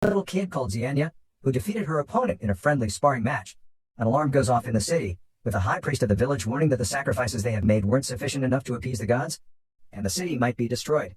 little kid called Xianya, who defeated her opponent in a friendly sparring match. An alarm goes off in the city, with the high priest of the village warning that the sacrifices they had made weren't sufficient enough to appease the gods, and the city might be destroyed.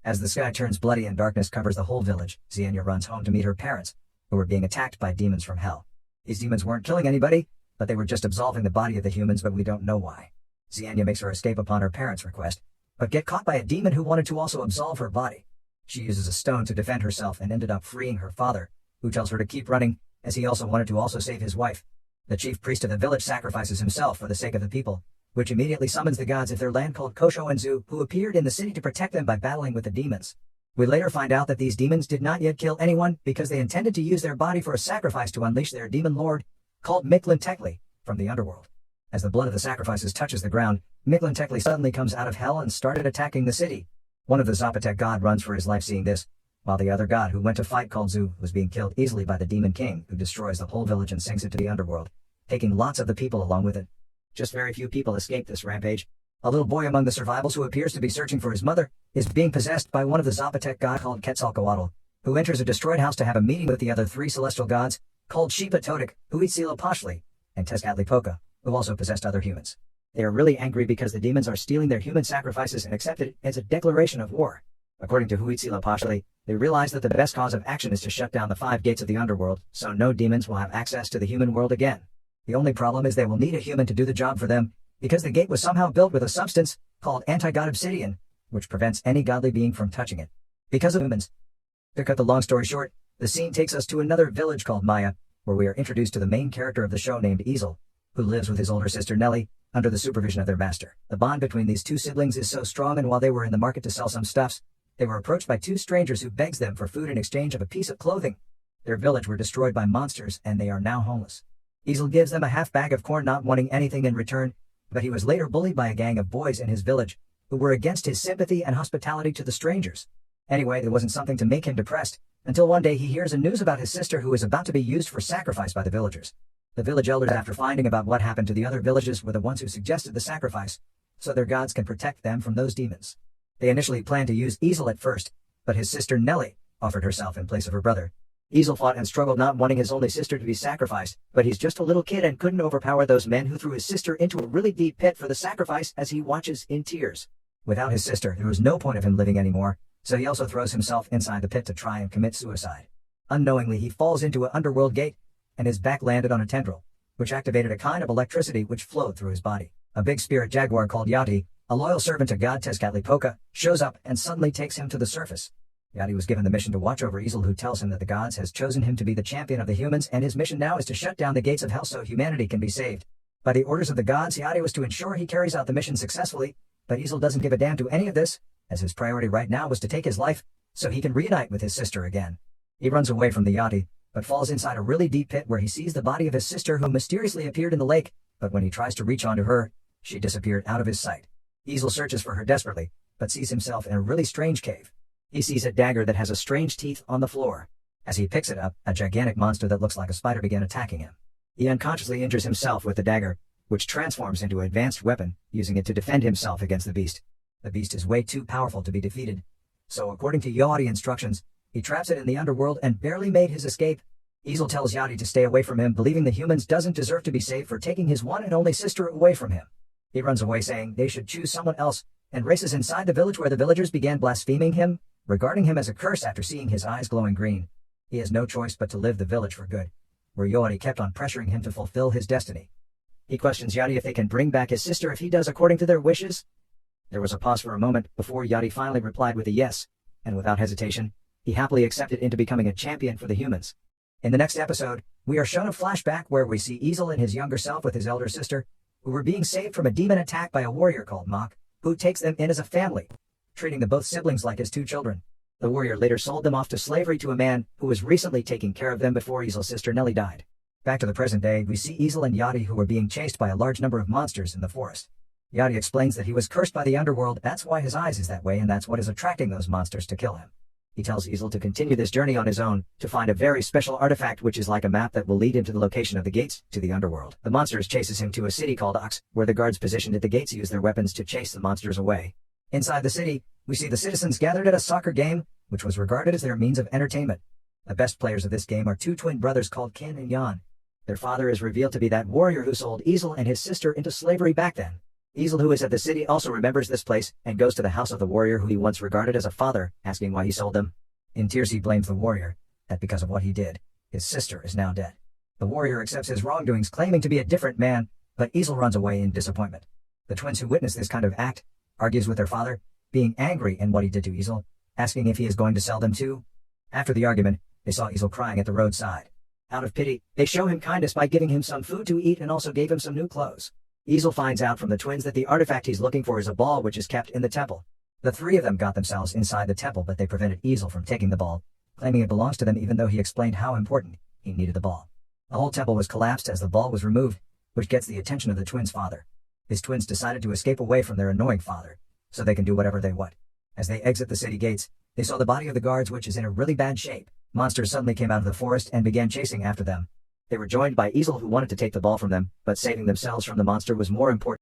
As the sky turns bloody and darkness covers the whole village, Xianya runs home to meet her parents, who were being attacked by demons from hell. These demons weren't killing anybody, but they were just absolving the body of the humans, but we don't know why. Xianya makes her escape upon her parents' request, but get caught by a demon who wanted to also absolve her body. She uses a stone to defend herself and ended up freeing her father, who tells her to keep running, as he also wanted to also save his wife. The chief priest of the village sacrifices himself for the sake of the people, which immediately summons the gods of their land called Kosho and Zu, who appeared in the city to protect them by battling with the demons. We later find out that these demons did not yet kill anyone because they intended to use their body for a sacrifice to unleash their demon lord, called Mictlan Tekli, from the underworld. As the blood of the sacrifices touches the ground, Mictlan Tekli suddenly comes out of hell and started attacking the city. One of the Zapotec god runs for his life seeing this, while the other god who went to fight called Zu was being killed easily by the demon king, who destroys the whole village and sinks it to the underworld, taking lots of the people along with it. Just very few people escape this rampage. A little boy among the survivals who appears to be searching for his mother is being possessed by one of the Zapotec god called Quetzalcoatl, who enters a destroyed house to have a meeting with the other three celestial gods, called Xipa Totic, Huitzilopochtli, and Tezcatlipoca, who also possessed other humans. They are really angry because the demons are stealing their human sacrifices and accept it as a declaration of war. According to Huitzilopochtli, they realize that the best cause of action is to shut down the 5 gates of the underworld, so no demons will have access to the human world again. The only problem is they will need a human to do the job for them, because the gate was somehow built with a substance called anti-god obsidian, which prevents any godly being from touching it. Because of humans. To cut the long story short, the scene takes us to another village called Maya, where we are introduced to the main character of the show named Ezel, who lives with his older sister Nelly, under the supervision of their master. The bond between these two siblings is so strong, and while they were in the market to sell some stuffs, they were approached by 2 strangers who begs them for food in exchange of a piece of clothing. Their village were destroyed by monsters, and they are now homeless. Ezel gives them a half bag of corn, not wanting anything in return, but he was later bullied by a gang of boys in his village, who were against his sympathy and hospitality to the strangers. Anyway, there wasn't something to make him depressed, until one day he hears a news about his sister who is about to be used for sacrifice by the villagers. The village elders, after finding about what happened to the other villages, were the ones who suggested the sacrifice, so their gods can protect them from those demons. They initially planned to use Ezel at first, but his sister Nelly offered herself in place of her brother. Ezel fought and struggled, not wanting his only sister to be sacrificed, but he's just a little kid and couldn't overpower those men who threw his sister into a really deep pit for the sacrifice, as he watches in tears. Without his sister, there was no point of him living anymore, so he also throws himself inside the pit to try and commit suicide. Unknowingly, he falls into an underworld gate, and his back landed on a tendril, which activated a kind of electricity which flowed through his body. A big spirit jaguar called Yati, a loyal servant to god Tezcatlipoca, shows up and suddenly takes him to the surface. Yati was given the mission to watch over Ezel, who tells him that the gods has chosen him to be the champion of the humans, and his mission now is to shut down the gates of hell so humanity can be saved. By the orders of the gods, Yati was to ensure he carries out the mission successfully, but Ezel doesn't give a damn to any of this, as his priority right now was to take his life, so he can reunite with his sister again. He runs away from the Yati, but falls inside a really deep pit where he sees the body of his sister, who mysteriously appeared in the lake, but when he tries to reach onto her, she disappeared out of his sight. Ezel searches for her desperately, but sees himself in a really strange cave. He sees a dagger that has a strange teeth on the floor. As he picks it up, a gigantic monster that looks like a spider began attacking him. He unconsciously injures himself with the dagger, which transforms into an advanced weapon, using it to defend himself against the beast. The beast is way too powerful to be defeated, so according to Yati instructions, he traps it in the underworld and barely made his escape. Ezel tells Yati to stay away from him, believing the humans doesn't deserve to be saved for taking his one and only sister away from him. He runs away saying they should choose someone else, and races inside the village where the villagers began blaspheming him, regarding him as a curse after seeing his eyes glowing green. He has no choice but to leave the village for good, where Yati kept on pressuring him to fulfill his destiny. He questions Yati if they can bring back his sister if he does according to their wishes. There was a pause for a moment before Yati finally replied with a yes, and without hesitation, he happily accepted into becoming a champion for the humans. In the next episode, we are shown a flashback where we see Ezel and his younger self with his elder sister, who were being saved from a demon attack by a warrior called Mok, who takes them in as a family, treating the both siblings like his 2 children. The warrior later sold them off to slavery to a man who was recently taking care of them before Ezel's sister Nelly died. Back to the present day, we see Ezel and Yati, who were being chased by a large number of monsters in the forest. Yati explains that he was cursed by the underworld, that's why his eyes is that way, and that's what is attracting those monsters to kill him. He tells Ezel to continue this journey on his own, to find a very special artifact which is like a map that will lead him to the location of the gates to the underworld. The monsters chases him to a city called Ox, where the guards positioned at the gates use their weapons to chase the monsters away. Inside the city, we see the citizens gathered at a soccer game, which was regarded as their means of entertainment. The best players of this game are two twin brothers called Kin and Yan. Their father is revealed to be that warrior who sold Easel and his sister into slavery back then. Easel, who is at the city, also remembers this place and goes to the house of the warrior who he once regarded as a father, asking why he sold them. In tears he blames the warrior, that because of what he did, his sister is now dead. The warrior accepts his wrongdoings, claiming to be a different man, but Easel runs away in disappointment. The twins who witness this kind of act argues with their father, being angry in what he did to Easel, asking if he is going to sell them too. After the argument, they saw Easel crying at the roadside. Out of pity, they show him kindness by giving him some food to eat and also gave him some new clothes. Easel finds out from the twins that the artifact he's looking for is a ball which is kept in the temple. The three of them got themselves inside the temple, but they prevented Easel from taking the ball, claiming it belongs to them even though he explained how important he needed the ball. The whole temple was collapsed as the ball was removed, which gets the attention of the twins' father. His twins decided to escape away from their annoying father, so they can do whatever they want. As they exit the city gates, they saw the body of the guards, which is in a really bad shape. Monsters suddenly came out of the forest and began chasing after them. They were joined by Easel, who wanted to take the ball from them, but saving themselves from the monster was more important.